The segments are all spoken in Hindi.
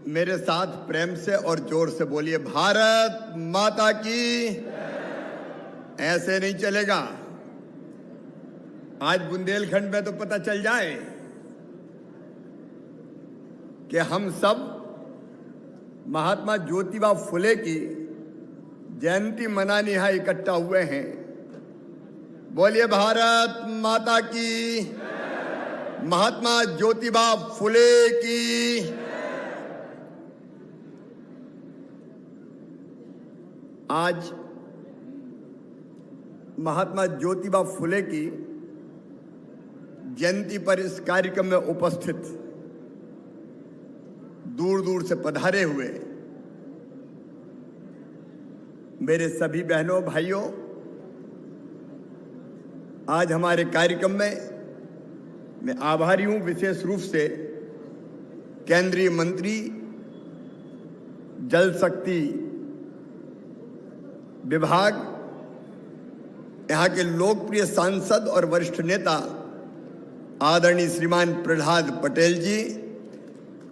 मेरे साथ प्रेम से और जोर से बोलिए, भारत माता की। ऐसे नहीं चलेगा। आज बुंदेलखंड में तो पता चल जाए कि हम सब महात्मा ज्योतिबा फुले की जयंती मनाने यहां इकट्ठा हुए हैं। बोलिए, भारत माता की, महात्मा ज्योतिबा फुले की। आज महात्मा ज्योतिबा फुले की जयंती पर इस कार्यक्रम में उपस्थित दूर दूर से पधारे हुए मेरे सभी बहनों भाइयों, आज हमारे कार्यक्रम में मैं आभारी हूं विशेष रूप से केंद्रीय मंत्री जल शक्ति विभाग, यहाँ के लोकप्रिय सांसद और वरिष्ठ नेता आदरणीय श्रीमान प्रहलाद पटेल जी।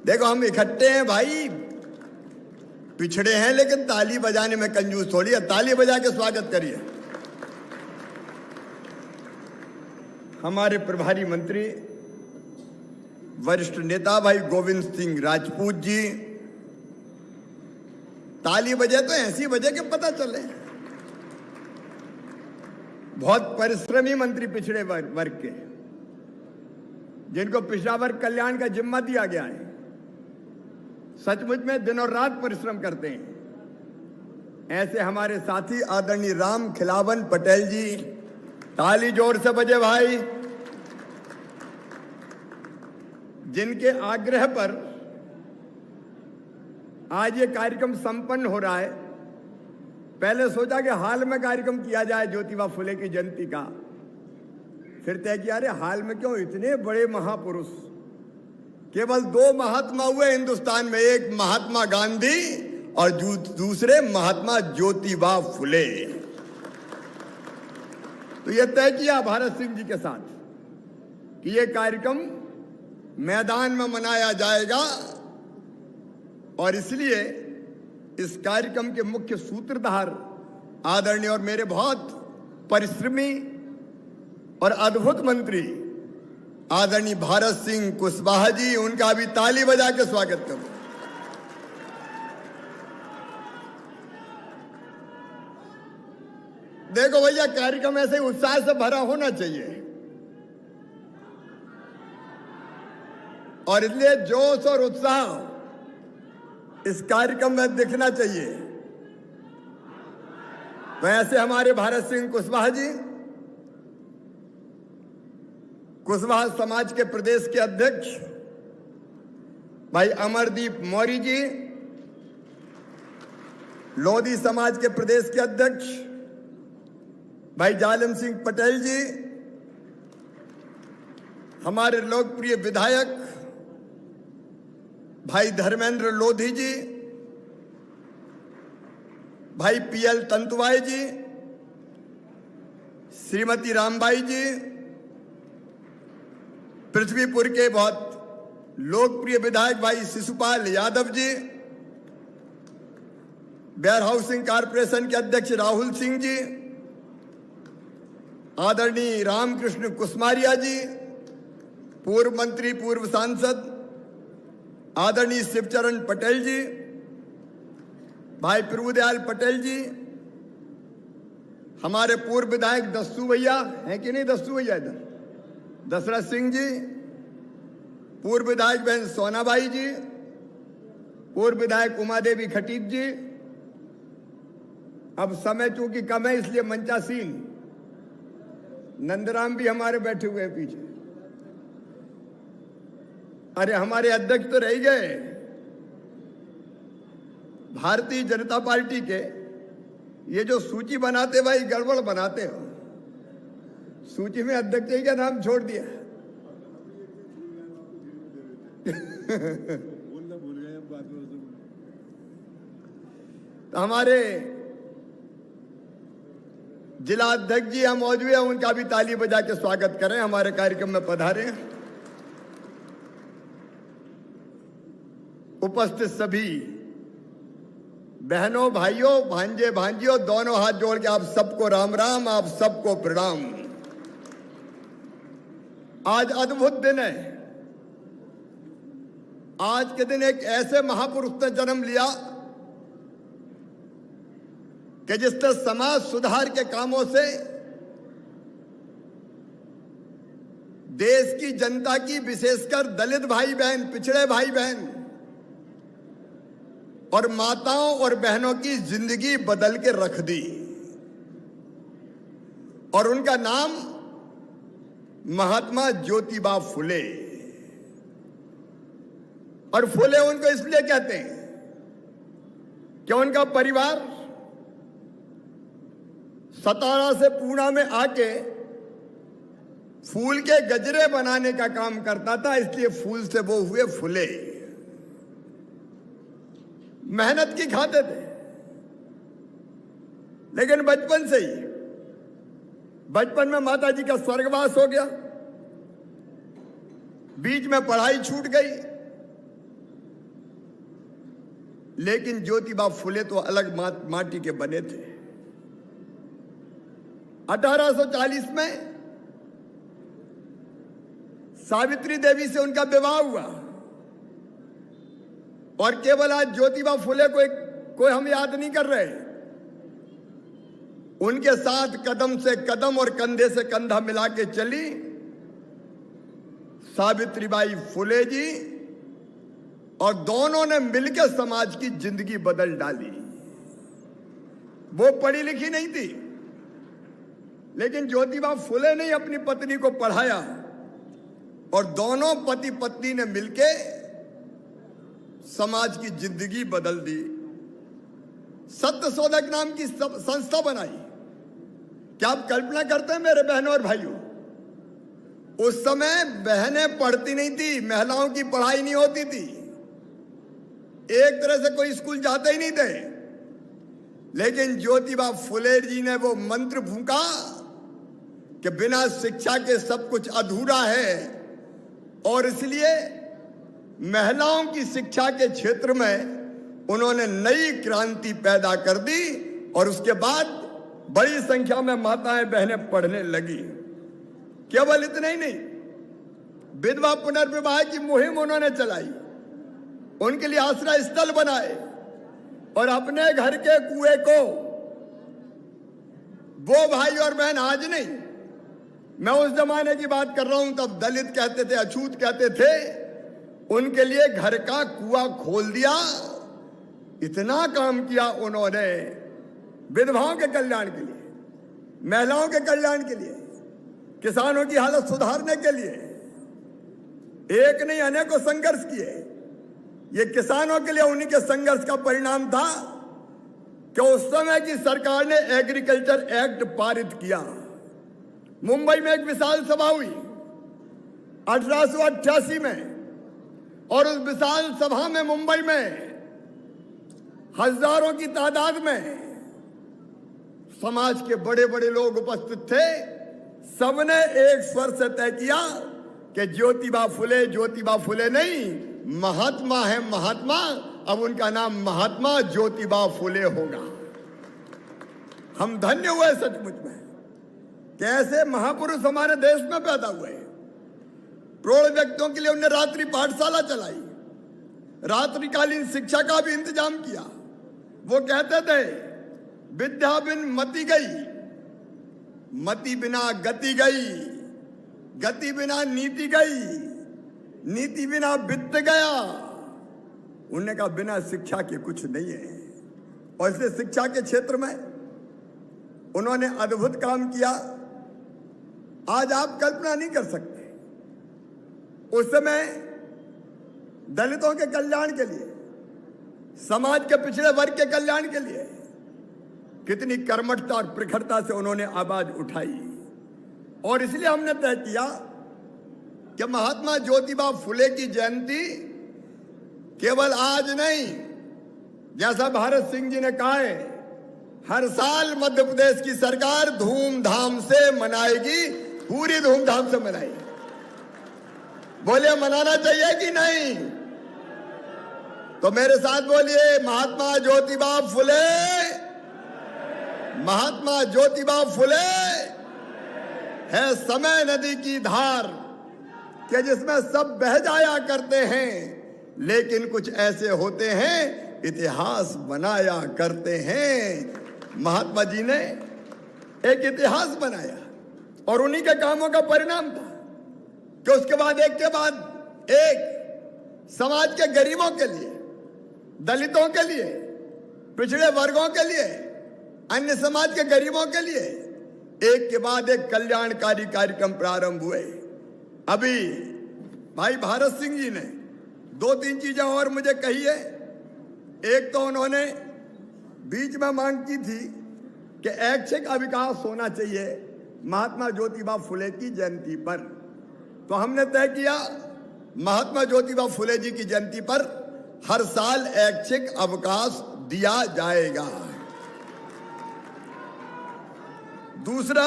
देखो, हम इकट्ठे हैं भाई, पिछड़े हैं लेकिन ताली बजाने में कंजूस थोड़ी है। ताली बजा के स्वागत करिए। हमारे प्रभारी मंत्री वरिष्ठ नेता भाई गोविंद सिंह राजपूत जी। ताली बजे तो ऐसी बजे के पता चले। बहुत परिश्रमी मंत्री पिछड़े वर्ग के, जिनको पिछड़ा वर्ग कल्याण का जिम्मा दिया गया है, सचमुच में दिन और रात परिश्रम करते हैं। ऐसे हमारे साथी आदरणीय राम खिलावन पटेल जी। ताली जोर से बजे भाई, जिनके आग्रह पर आज ये कार्यक्रम संपन्न हो रहा है। पहले सोचा कि हाल में कार्यक्रम किया जाए ज्योतिबा फुले की जयंती का, फिर तय किया अरे हाल में क्यों, इतने बड़े महापुरुष, केवल दो महात्मा हुए हिंदुस्तान में, एक महात्मा गांधी और दूसरे महात्मा ज्योतिबा फुले। तो यह तय किया भारत सिंह जी के साथ कि यह कार्यक्रम मैदान में मनाया जाएगा, और इसलिए इस कार्यक्रम के मुख्य सूत्रधार आदरणीय और मेरे बहुत परिश्रमी और अद्भुत मंत्री आदरणीय भारत सिंह कुशवाहा जी, उनका भी ताली बजा के स्वागत करो। देखो भैया, कार्यक्रम ऐसे उत्साह से भरा होना चाहिए और इसलिए जोश और उत्साह इस कार्यक्रम में दिखना चाहिए। तो ऐसे हमारे भारत सिंह कुशवाहा जी, कुशवाहा समाज के प्रदेश के अध्यक्ष भाई अमरदीप मौर्य जी, लोधी समाज के प्रदेश के अध्यक्ष भाई जालिम सिंह पटेल जी, हमारे लोकप्रिय विधायक भाई धर्मेंद्र लोधी जी, भाई पीएल तंतुवाई जी, श्रीमती रामबाई जी, पृथ्वीपुर के बहुत लोकप्रिय विधायक भाई Shishupal Yadav ji, where housing corporation के अध्यक्ष राहुल सिंह जी, आदरणीय रामकृष्ण कुसमारिया जी, पूर्व मंत्री पूर्व सांसद आदरणीय शिवचरण पटेल जी, भाई प्रभुदयाल पटेल जी, हमारे पूर्व विधायक दस्सू भैया हैं कि नहीं, दस्सू भैया इधर, दशरथ सिंह जी, पूर्व विधायक बहन सोनाबाई जी, पूर्व विधायक उमा देवी खटीक जी। अब समय चूंकि कम है इसलिए मंचासीन नंदराम भी हमारे बैठे हुए हैं पीछे। अरे हमारे अध्यक्ष तो रह गए, भारतीय जनता पार्टी के ये जो सूची बनाते भाई गड़बड़ बनाते हो। सूची में अध्यक्ष जी का नाम छोड़ दिया। तो हमारे जिला अध्यक्ष जी यहाँ मौजूद है, उनका भी ताली बजा के स्वागत करें, हमारे कार्यक्रम में पधारे। उपस्थित सभी बहनों, भाइयों, भांजे भांजियों, दोनों हाथ जोड़ के आप सबको राम राम, आप सबको प्रणाम। आज अद्भुत दिन है। आज के दिन एक ऐसे महापुरुष ने जन्म लिया कि जिसने समाज सुधार के कामों से देश की जनता की, विशेषकर दलित भाई बहन, पिछड़े भाई बहन और माताओं और बहनों की जिंदगी बदल के रख दी। और उनका नाम महात्मा ज्योतिबा फुले। और फुले उनको इसलिए कहते हैं कि उनका परिवार सतारा से पूना में आके फूल के गजरे बनाने का काम करता था, इसलिए फूल से वो हुए फुले। मेहनत की खाते थे, लेकिन बचपन से ही, बचपन में माता जी का स्वर्गवास हो गया, बीच में पढ़ाई छूट गई। लेकिन ज्योतिबा फुले तो अलग माटी के बने थे। 1840 में सावित्री देवी से उनका विवाह हुआ और केवल आज ज्योतिबा फुले को कोई हम याद नहीं कर रहे। उनके साथ कदम से कदम और कंधे से कंधा मिला के चली सावित्रीबाई फुले जी, और दोनों ने मिलकर समाज की जिंदगी बदल डाली। वो पढ़ी लिखी नहीं थी, लेकिन ज्योतिबा फुले ने अपनी पत्नी को पढ़ाया और दोनों पति पत्नी ने मिलके समाज की जिंदगी बदल दी। सत्य शोधक नाम की संस्था बनाई। क्या आप कल्पना करते हैं मेरे बहनों और भाइयों, उस समय बहनें पढ़ती नहीं थी, महिलाओं की पढ़ाई नहीं होती थी, एक तरह से कोई स्कूल जाते ही नहीं थे। लेकिन ज्योतिबा फुले जी ने वो मंत्र फूंका कि बिना शिक्षा के सब कुछ अधूरा है, और इसलिए महिलाओं की शिक्षा के क्षेत्र में उन्होंने नई क्रांति पैदा कर दी। और उसके बाद बड़ी संख्या में माताएं बहनें पढ़ने लगी। केवल इतना ही नहीं, विधवा पुनर्विवाह की मुहिम उन्होंने चलाई, उनके लिए आश्रय स्थल बनाए और अपने घर के कुएं को, वो भाई और बहन आज नहीं, मैं उस जमाने की बात कर रहा हूं, तब दलित कहते थे, अछूत कहते थे, उनके लिए घर का कुआं खोल दिया। इतना काम किया उन्होंने विधवाओं के कल्याण के लिए, महिलाओं के कल्याण के लिए, किसानों की हालत सुधारने के लिए। एक नहीं अनेकों संघर्ष किए। ये किसानों के लिए उन्हीं के संघर्ष का परिणाम था कि उस समय की सरकार ने एग्रीकल्चर एक्ट पारित किया। मुंबई में एक विशाल सभा हुई 1888 में, और उस विशाल सभा में मुंबई में हजारों की तादाद में समाज के बड़े बड़े लोग उपस्थित थे। सबने एक स्वर से तय किया कि ज्योतिबा फुले नहीं, महात्मा है महात्मा, अब उनका नाम महात्मा ज्योतिबा फुले होगा। हम धन्य हुए सचमुच में कि ऐसे महापुरुष हमारे देश में पैदा हुए। करोड़ व्यक्तियों के लिए उन्होंने रात्रि पाठशाला चलाई, रात्रिकालीन शिक्षा का भी इंतजाम किया। वो कहते थे, विद्या बिन मति गई, मति बिना गति गई, गति बिना नीति गई, नीति बिना वित्त गया। उन्होंने कहा बिना शिक्षा के कुछ नहीं है। और इसलिए शिक्षा के क्षेत्र में उन्होंने अद्भुत काम किया। आज आप कल्पना नहीं कर सकते, उस समय दलितों के कल्याण के लिए, समाज के पिछड़े वर्ग के कल्याण के लिए कितनी कर्मठता और प्रखरता से उन्होंने आवाज उठाई। और इसलिए हमने तय किया कि महात्मा ज्योतिबा फुले की जयंती केवल आज नहीं, जैसा भारत सिंह जी ने कहा है, हर साल मध्य प्रदेश की सरकार धूमधाम से मनाएगी, पूरी धूमधाम से मनाएगी। बोले मनाना चाहिए कि नहीं? तो मेरे साथ बोलिए, महात्मा ज्योतिबा फुले, महात्मा ज्योतिबा फुले है समय नदी की धार कि जिसमें सब बह जाया करते हैं, लेकिन कुछ ऐसे होते हैं इतिहास बनाया करते हैं। महात्मा जी ने एक इतिहास बनाया और उन्हीं के कामों का परिणाम था कि उसके बाद एक समाज के गरीबों के लिए, दलितों के लिए, पिछड़े वर्गों के लिए, अन्य समाज के गरीबों के लिए एक के बाद एक कल्याणकारी कार्यक्रम प्रारंभ हुए। अभी भाई भारत सिंह जी ने 2-3 चीजें और मुझे कही है। एक तो उन्होंने बीच में मांग की थी कि ऐच्छिक अविकास होना चाहिए महात्मा ज्योतिबा फुले की जयंती पर, तो हमने तय किया महात्मा ज्योतिबा फुले जी की जयंती पर हर साल ऐच्छिक अवकाश दिया जाएगा। दूसरा,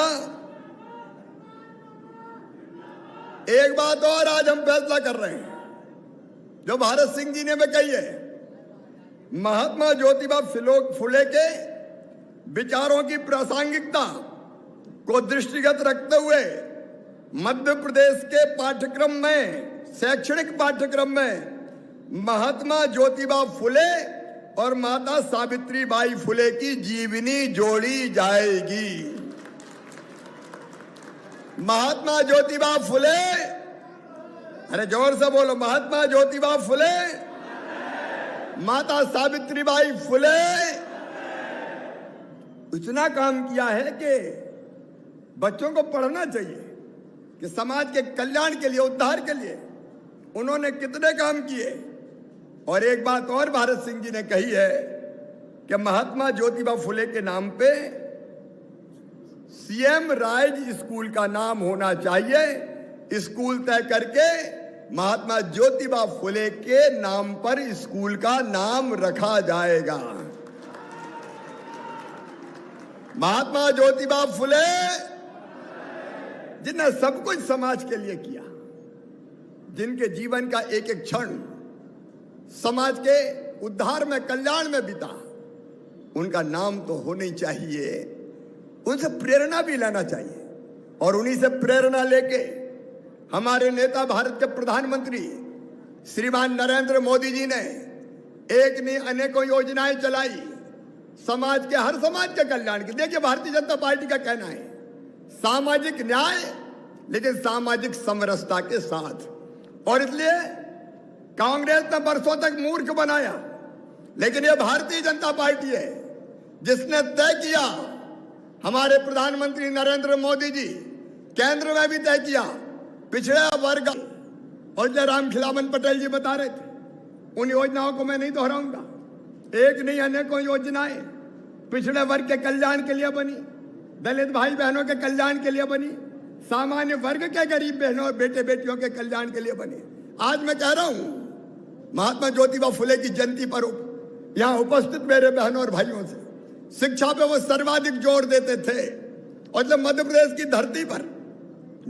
एक बात और आज हम फैसला कर रहे हैं जो भारत सिंह जी ने भी कही है। महात्मा ज्योतिबा फुले के विचारों की प्रासंगिकता को दृष्टिगत रखते हुए मध्य प्रदेश के पाठ्यक्रम में, शैक्षणिक पाठ्यक्रम में महात्मा ज्योतिबा फुले और माता सावित्रीबाई फुले की जीवनी जोड़ी जाएगी। महात्मा ज्योतिबा फुले, अरे जोर से बोलो, महात्मा ज्योतिबा फुले, माता सावित्रीबाई फुले। इतना काम किया है कि बच्चों को पढ़ना चाहिए कि समाज के कल्याण के लिए, उद्धार के लिए उन्होंने कितने काम किए। और एक बात और भारत सिंह जी ने कही है कि महात्मा ज्योतिबा फुले के नाम पे सीएम राइज स्कूल का नाम होना चाहिए। स्कूल तय करके महात्मा ज्योतिबा फुले के नाम पर स्कूल का नाम रखा जाएगा। महात्मा ज्योतिबा फुले जिन्हें सब कुछ समाज के लिए किया, जिनके जीवन का एक एक क्षण समाज के उद्धार में, कल्याण में बीता, उनका नाम तो होना ही चाहिए। उनसे प्रेरणा भी लेना चाहिए और उन्हीं से प्रेरणा लेके हमारे नेता, भारत के प्रधानमंत्री श्रीमान नरेंद्र मोदी जी ने एक नहीं अनेकों योजनाएं चलाई समाज के, हर समाज के कल्याण की। देखिए भारतीय जनता पार्टी का कहना है सामाजिक न्याय, लेकिन सामाजिक समरसता के साथ। और इसलिए कांग्रेस ने बरसों तक मूर्ख बनाया, लेकिन यह भारतीय जनता पार्टी है जिसने तय किया, हमारे प्रधानमंत्री नरेंद्र मोदी जी केंद्र में भी तय किया, पिछड़ा वर्ग। और जो राम खिलावन पटेल जी बता रहे थे, उन योजनाओं को मैं नहीं दोहराऊंगा। एक नहीं अनेकों योजनाएं पिछड़े वर्ग के कल्याण के लिए बनी, दलित भाई बहनों के कल्याण के लिए बनी, सामान्य वर्ग के गरीब बहनों, बेटे बेटियों के कल्याण के लिए बनी। आज मैं कह रहा हूं महात्मा ज्योतिबा फुले की जयंती पर यहां उपस्थित मेरे बहनों और भाइयों से, शिक्षा पे वो सर्वाधिक जोर देते थे। और जब मध्य प्रदेश की धरती पर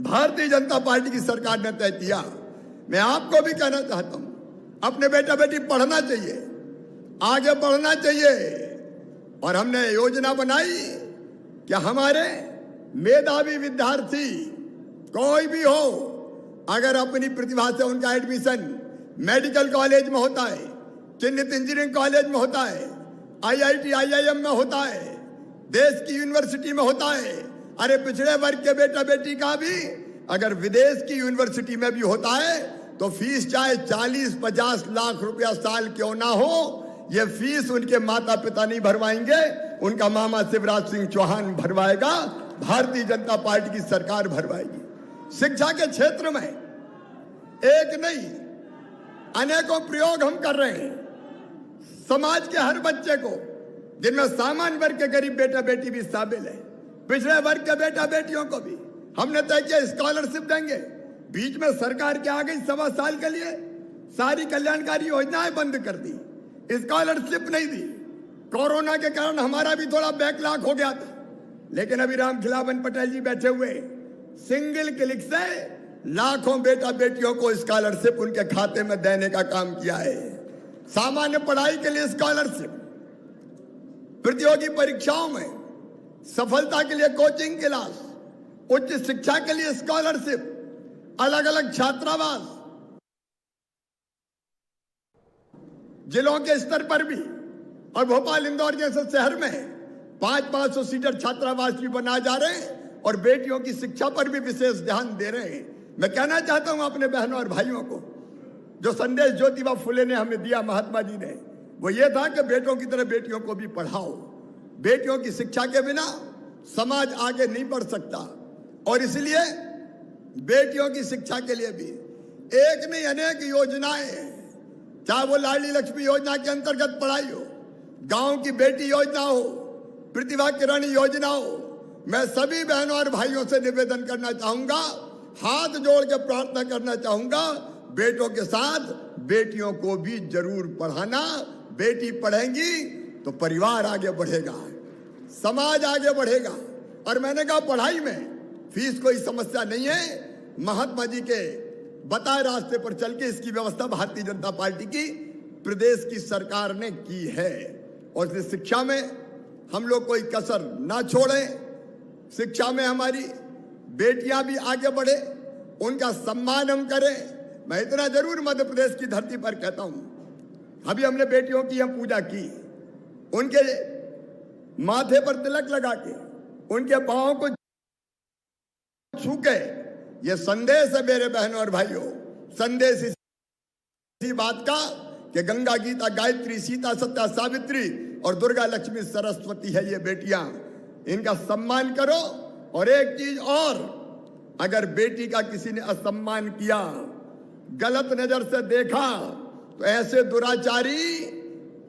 भारतीय जनता पार्टी की सरकार ने तय किया, मैं आपको भी कहना चाहता हूं, अपने बेटा बेटी पढ़ना चाहिए, आगे बढ़ना चाहिए। और हमने योजना बनाई कि हमारे मेधावी विद्यार्थी कोई भी हो, अगर अपनी प्रतिभा से उनका एडमिशन मेडिकल कॉलेज में होता है, चिन्हित इंजीनियरिंग कॉलेज में होता है, IIT IIM में होता है, देश की यूनिवर्सिटी में होता है, अरे पिछड़े वर्ग के बेटा बेटी का भी अगर विदेश की यूनिवर्सिटी में भी होता है, तो फीस चाहे 40-50 लाख रुपया साल क्यों ना हो, ये फीस उनके माता पिता नहीं भरवाएंगे, उनका मामा शिवराज सिंह चौहान भरवाएगा, भारतीय जनता पार्टी की सरकार भरवाएगी। शिक्षा के क्षेत्र में एक नहीं अनेकों प्रयोग हम कर रहे हैं। समाज के हर बच्चे को, जिनमें सामान्य वर्ग के गरीब बेटा बेटी भी शामिल है, पिछड़े वर्ग के बेटा बेटियों को भी हमने तय किया स्कॉलरशिप देंगे। बीच में सरकार क्या आ गई, 1.25 साल के लिए सारी कल्याणकारी योजनाएं बंद कर दी, स्कॉलरशिप नहीं दी। कोरोना के कारण हमारा भी थोड़ा बैकलॉग हो गया था, लेकिन अभी राम खिलावन पटेल जी बैठे हुए सिंगल क्लिक से लाखों बेटा बेटियों को स्कॉलरशिप उनके खाते में देने का काम किया है। सामान्य पढ़ाई के लिए स्कॉलरशिप, प्रतियोगी परीक्षाओं में सफलता के लिए कोचिंग क्लास, उच्च शिक्षा के लिए स्कॉलरशिप, अलग अलग छात्रावास, जिलों के स्तर पर भी और भोपाल इंदौर जैसे शहर में 500 सीटर छात्रावास भी बनाए जा रहे हैं और बेटियों की शिक्षा पर भी विशेष ध्यान दे रहे हैं। मैं कहना चाहता हूं अपने बहनों और भाइयों को, जो संदेश ज्योतिबा फुले ने हमें दिया, महात्मा जी ने, वो ये था कि बेटों की तरह बेटियों को भी पढ़ाओ। बेटियों की शिक्षा के बिना समाज आगे नहीं बढ़ सकता और इसलिए बेटियों की शिक्षा के लिए भी एक नहीं अनेक योजनाएं, चाहे वो लाडली लक्ष्मी योजना के अंतर्गत पढ़ाई हो, गांव की बेटी योजना हो, प्रतिभा किरण योजना हो, मैं सभी बहनों और भाइयों से निवेदन करना चाहूंगा, हाथ जोड़ के प्रार्थना करना चाहूंगा, बेटों के साथ बेटियों को भी जरूर पढ़ाना। बेटी पढ़ेंगी तो परिवार आगे बढ़ेगा, समाज आगे बढ़ेगा। और मैंने कहा पढ़ाई में फीस कोई समस्या नहीं है, महात्मा जी के बताए रास्ते पर चल के इसकी व्यवस्था भारतीय जनता पार्टी की प्रदेश की सरकार ने की है। और इसलिए शिक्षा में हम लोग कोई कसर ना छोड़ें, शिक्षा में हमारी बेटियां भी आगे बढ़े, उनका सम्मान हम करें। मैं इतना जरूर मध्य प्रदेश की धरती पर कहता हूं, अभी हमने बेटियों की हम पूजा की, उनके माथे पर तिलक लगा के, उनके पांवों को छू के, ये संदेश है मेरे बहनों और भाइयों, संदेश इसी बात का कि गंगा गीता गायत्री सीता सत्या सावित्री और दुर्गा लक्ष्मी सरस्वती है ये बेटियां, इनका सम्मान करो। और एक चीज और, अगर बेटी का किसी ने असम्मान किया, गलत नजर से देखा, तो ऐसे दुराचारी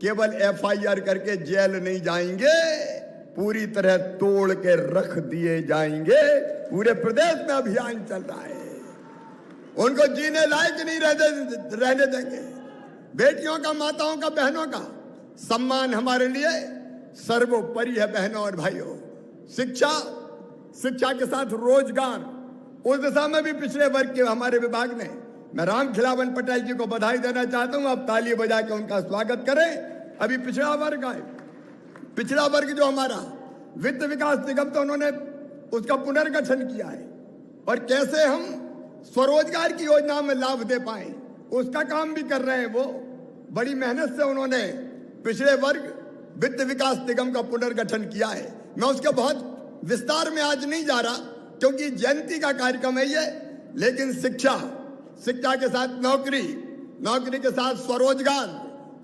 केवल FIR करके जेल नहीं जाएंगे, पूरी तरह तोड़ के रख दिए जाएंगे। पूरे प्रदेश में अभियान चल रहा है, उनको जीने लायक नहीं रहने देंगे। बेटियों का, माताओं का, बहनों का सम्मान हमारे लिए सर्वोपरि है। बहनों और भाइयों, शिक्षा, शिक्षा के साथ रोजगार, उस दिशा में भी पिछड़े वर्ग के हमारे विभाग ने, मैं राम खिलावन पटेल जी को बधाई देना चाहता हूं, आप ताली बजा के उनका स्वागत करें। अभी पिछड़ा वर्ग है, पिछड़ा वर्ग जो हमारा वित्त विकास निगम, तो उन्होंने उसका पुनर्गठन किया है और कैसे हम स्वरोजगार की योजना में लाभ दे पाए उसका काम भी कर रहे हैं। वो बड़ी मेहनत से उन्होंने पिछड़े वर्ग वित्त विकास निगम का पुनर्गठन किया है। मैं उसके बहुत विस्तार में आज नहीं जा रहा क्योंकि जयंती का कार्यक्रम है ये, लेकिन शिक्षा, शिक्षा के साथ नौकरी, नौकरी के साथ स्वरोजगार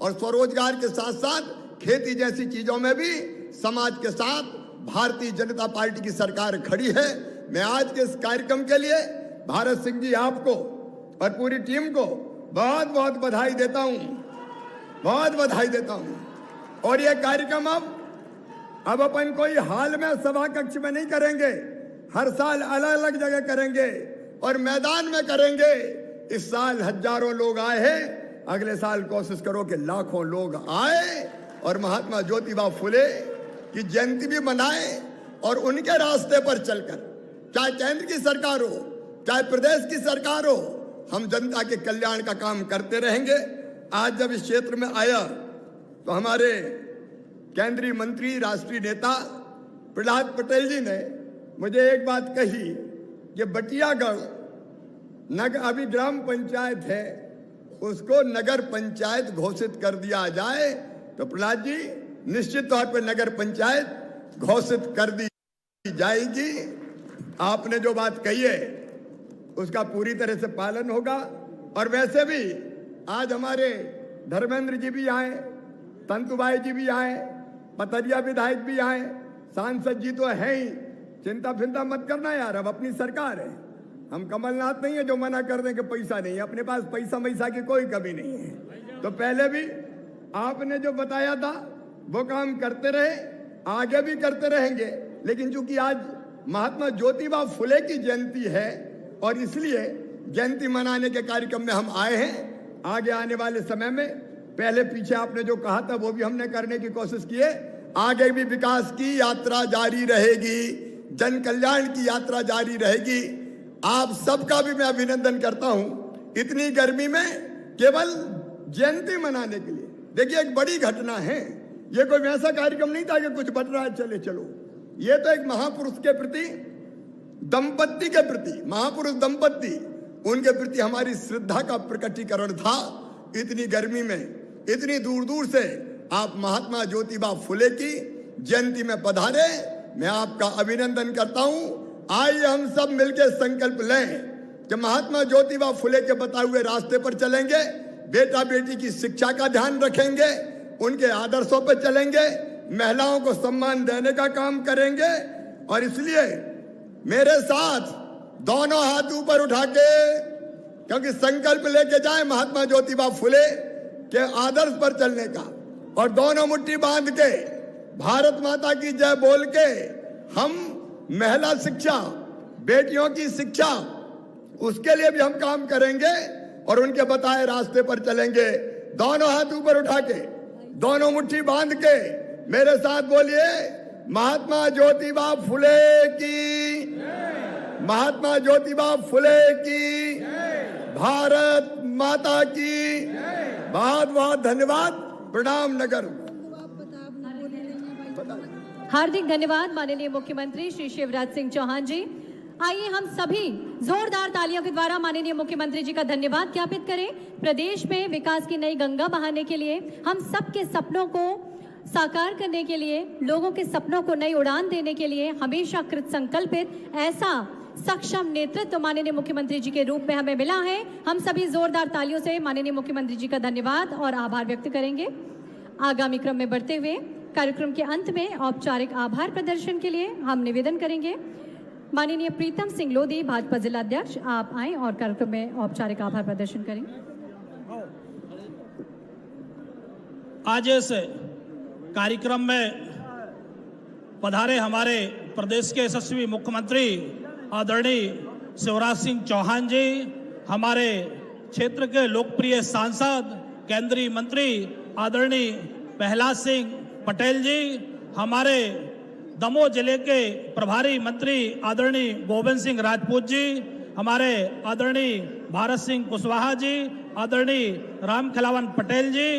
और स्वरोजगार के साथ साथ खेती जैसी चीजों में भी समाज के साथ भारतीय जनता पार्टी की सरकार खड़ी है। मैं आज के इस कार्यक्रम के लिए भारत सिंह जी आपको और पूरी टीम को बहुत बहुत बधाई देता हूं, बहुत बधाई देता हूं। और ये कार्यक्रम अब अपन कोई हाल में सभा कक्ष में नहीं करेंगे, हर साल अलग अलग जगह करेंगे और मैदान में करेंगे। इस साल हजारों लोग आए हैं, अगले साल कोशिश करो कि लाखों लोग आए और महात्मा ज्योतिबा फुले की जयंती भी मनाए और उनके रास्ते पर चलकर, चाहे केंद्र की सरकार हो चाहे प्रदेश की सरकार हो, हम जनता के कल्याण का काम करते रहेंगे। आज जब इस क्षेत्र में आया तो हमारे केंद्रीय मंत्री, राष्ट्रीय नेता प्रहलाद पटेल जी ने मुझे एक बात कही कि बटियागढ़ अभी ग्राम पंचायत है, उसको नगर पंचायत घोषित कर दिया जाए। तो प्रहलाद जी, निश्चित तौर पर नगर पंचायत घोषित कर दी जाएगी। आपने जो बात कही है उसका पूरी तरह से पालन होगा। और वैसे भी आज हमारे धर्मेंद्र जी भी आए, तंतुबाई जी भी आए, पथरिया विधायक भी आए, सांसद जी तो है ही। चिंता फिंता मत करना यार, अब अपनी सरकार है, हम कमलनाथ नहीं है जो मना कर दें कि पैसा नहीं है। अपने पास पैसा मैसा की कोई कमी नहीं है। तो पहले भी आपने जो बताया था वो काम करते रहे, आगे भी करते रहेंगे। लेकिन चूंकि आज महात्मा ज्योतिबा फुले की जयंती है और इसलिए जयंती मनाने के कार्यक्रम में हम आए हैं। आगे आने वाले समय में पहले पीछे आपने जो कहा था वो भी हमने करने की कोशिश की है। आगे भी विकास की यात्रा जारी रहेगी, जन कल्याण की यात्रा जारी रहेगी। आप सबका भी मैं अभिनंदन करता हूं। इतनी गर्मी में केवल जयंती मनाने के लिए देखिए एक बड़ी घटना है, ये कोई वैसा कार्यक्रम नहीं था कि कुछ बट रहा है चले चलो। ये तो एक महापुरुष के प्रति, दंपत्ति के प्रति, महापुरुष दंपत्ति, उनके प्रति हमारी श्रद्धा का प्रकटीकरण था। इतनी गर्मी में इतनी दूर दूर से आप महात्मा ज्योतिबा फुले की जयंती में पधारे, मैं आपका अभिनंदन करता हूं। आइए हम सब मिलकर संकल्प लें कि महात्मा ज्योतिबा फुले के बताए हुए रास्ते पर चलेंगे, बेटा बेटी की शिक्षा का ध्यान रखेंगे, उनके आदर्शों पर चलेंगे, महिलाओं को सम्मान देने का काम करेंगे। और इसलिए मेरे साथ दोनों हाथ ऊपर उठा के, क्योंकि संकल्प लेके जाए महात्मा ज्योतिबा फुले के आदर्श पर चलने का, और दोनों मुट्ठी बांध के भारत माता की जय बोल के हम महिला शिक्षा, बेटियों की शिक्षा, उसके लिए भी हम काम करेंगे और उनके बताए रास्ते पर चलेंगे। दोनों हाथ ऊपर उठा के, दोनों मुट्ठी बांध के मेरे साथ बोलिए, महात्मा ज्योतिबा फुले की, महात्मा ज्योतिबा फुले की, भारत माता की। बहुत बहुत धन्यवाद। प्रणाम नगर। हार्दिक धन्यवाद माननीय मुख्यमंत्री श्री शिवराज सिंह चौहान जी। आइए हम सभी जोरदार तालियों के द्वारा माननीय मुख्यमंत्री जी का धन्यवाद ज्ञापित करें। प्रदेश में विकास की नई गंगा बहाने के लिए, हम सबके सपनों को साकार करने के लिए, लोगों के सपनों को नई उड़ान देने के लिए हमेशा कृत संकल्पित ऐसा सक्षम नेतृत्व माननीय मुख्यमंत्री जी के रूप में हमें मिला है। हम सभी जोरदार तालियों से माननीय मुख्यमंत्री जी का धन्यवाद और आभार व्यक्त करेंगे। आगामी क्रम में बढ़ते हुए कार्यक्रम के अंत में औपचारिक आभार प्रदर्शन के लिए हम निवेदन करेंगे। माननीय प्रीतम सिंह लोधी, भाजपा जिला अध्यक्ष, आप आए और कार्यक्रम में औपचारिक आभार प्रदर्शन करें। आज इस कार्यक्रम में पधारे हमारे प्रदेश के यशस्वी मुख्यमंत्री आदरणीय शिवराज सिंह चौहान जी, हमारे क्षेत्र के लोकप्रिय सांसद केंद्रीय मंत्री आदरणीय प्रहलाद सिंह पटेल जी, हमारे दमोह जिले के प्रभारी मंत्री आदरणीय गोविंद सिंह राजपूत जी, हमारे आदरणीय भारत सिंह कुशवाहा जी, आदरणीय राम खिलावन पटेल जी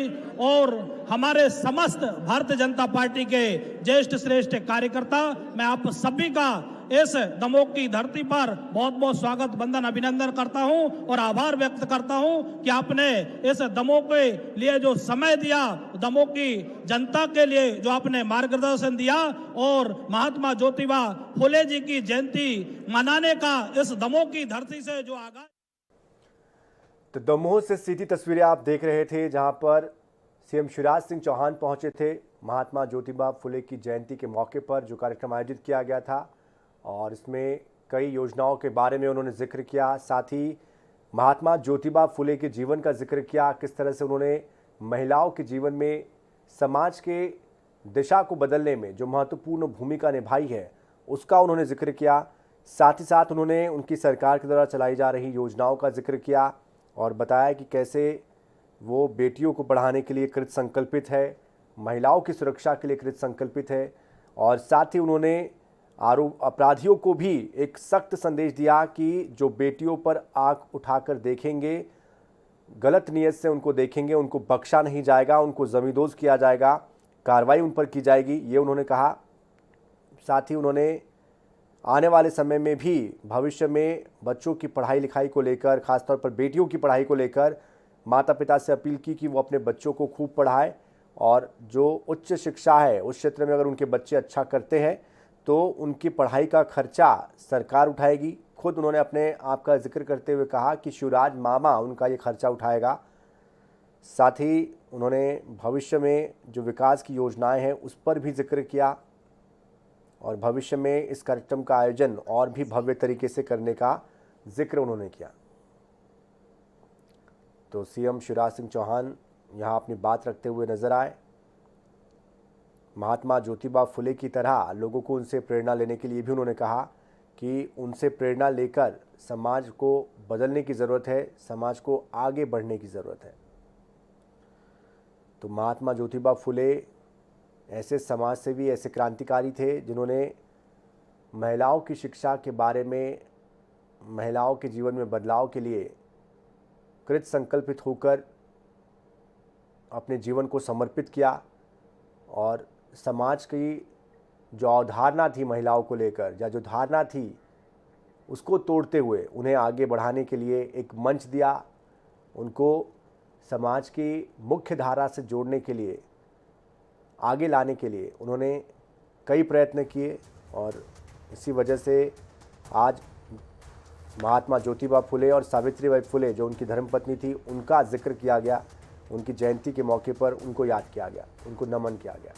और हमारे समस्त भारतीय जनता पार्टी के ज्येष्ठ श्रेष्ठ कार्यकर्ता, मैं आप सभी का इस दमोह की धरती पर बहुत बहुत स्वागत, वंदन, अभिनंदन करता हूं और आभार व्यक्त करता हूं कि आपने इस दमोह के लिए जो समय दिया, दमोह की जनता के लिए जो आपने मार्गदर्शन दिया और महात्मा ज्योतिबा फुले जी की जयंती मनाने का इस दमोह की धरती से जो आगाज। तो दमोह से सीधी तस्वीरें आप देख रहे थे, जहां पर सीएम शिवराज सिंह चौहान पहुंचे थे महात्मा ज्योतिबा फुले की जयंती के मौके पर जो कार्यक्रम आयोजित किया गया था, और इसमें कई योजनाओं के बारे में उन्होंने जिक्र किया। साथ ही महात्मा ज्योतिबा फुले के जीवन का जिक्र किया, किस तरह से उन्होंने महिलाओं के जीवन में समाज के दिशा को बदलने में जो महत्वपूर्ण भूमिका निभाई है उसका उन्होंने जिक्र किया। साथ ही साथ उन्होंने उनकी सरकार के द्वारा चलाई जा रही योजनाओं का जिक्र किया और बताया कि कैसे वो बेटियों को पढ़ाने के लिए कृत संकल्पित है, महिलाओं की सुरक्षा के लिए कृत संकल्पित है। और साथ ही उन्होंने अपराधियों को भी एक सख्त संदेश दिया कि जो बेटियों पर आंख उठाकर देखेंगे, गलत नीयत से उनको देखेंगे, उनको बख्शा नहीं जाएगा, उनको जमींदोज किया जाएगा, कार्रवाई उन पर की जाएगी, ये उन्होंने कहा। साथ ही उन्होंने आने वाले समय में भी भविष्य में बच्चों की पढ़ाई लिखाई को लेकर, खासतौर पर बेटियों की पढ़ाई को लेकर माता पिता से अपील की कि वो अपने बच्चों को खूब पढ़ाएं और जो उच्च शिक्षा है उस क्षेत्र में अगर उनके बच्चे अच्छा करते हैं तो उनकी पढ़ाई का खर्चा सरकार उठाएगी। खुद उन्होंने अपने आप का जिक्र करते हुए कहा कि शिवराज मामा उनका ये खर्चा उठाएगा। साथ ही उन्होंने भविष्य में जो विकास की योजनाएं हैं उस पर भी जिक्र किया और भविष्य में इस कार्यक्रम का आयोजन और भी भव्य तरीके से करने का जिक्र उन्होंने किया। तो सीएम शिवराज सिंह चौहान यहाँ अपनी बात रखते हुए नजर आए। महात्मा ज्योतिबा फुले की तरह लोगों को उनसे प्रेरणा लेने के लिए भी उन्होंने कहा कि उनसे प्रेरणा लेकर समाज को बदलने की ज़रूरत है, समाज को आगे बढ़ने की ज़रूरत है। तो महात्मा ज्योतिबा फुले ऐसे समाजसेवी, ऐसे क्रांतिकारी थे जिन्होंने महिलाओं की शिक्षा के बारे में, महिलाओं के जीवन में बदलाव के लिए कृत संकल्पित होकर अपने जीवन को समर्पित किया और समाज की जो अवधारणा थी महिलाओं को लेकर या जो धारणा थी उसको तोड़ते हुए उन्हें आगे बढ़ाने के लिए एक मंच दिया, उनको समाज की मुख्य धारा से जोड़ने के लिए, आगे लाने के लिए उन्होंने कई प्रयत्न किए और इसी वजह से आज महात्मा ज्योतिबा फुले और सावित्रीबाई फुले जो उनकी धर्मपत्नी थी उनका जिक्र किया गया, उनकी जयंती के मौके पर उनको याद किया गया, उनको नमन किया गया।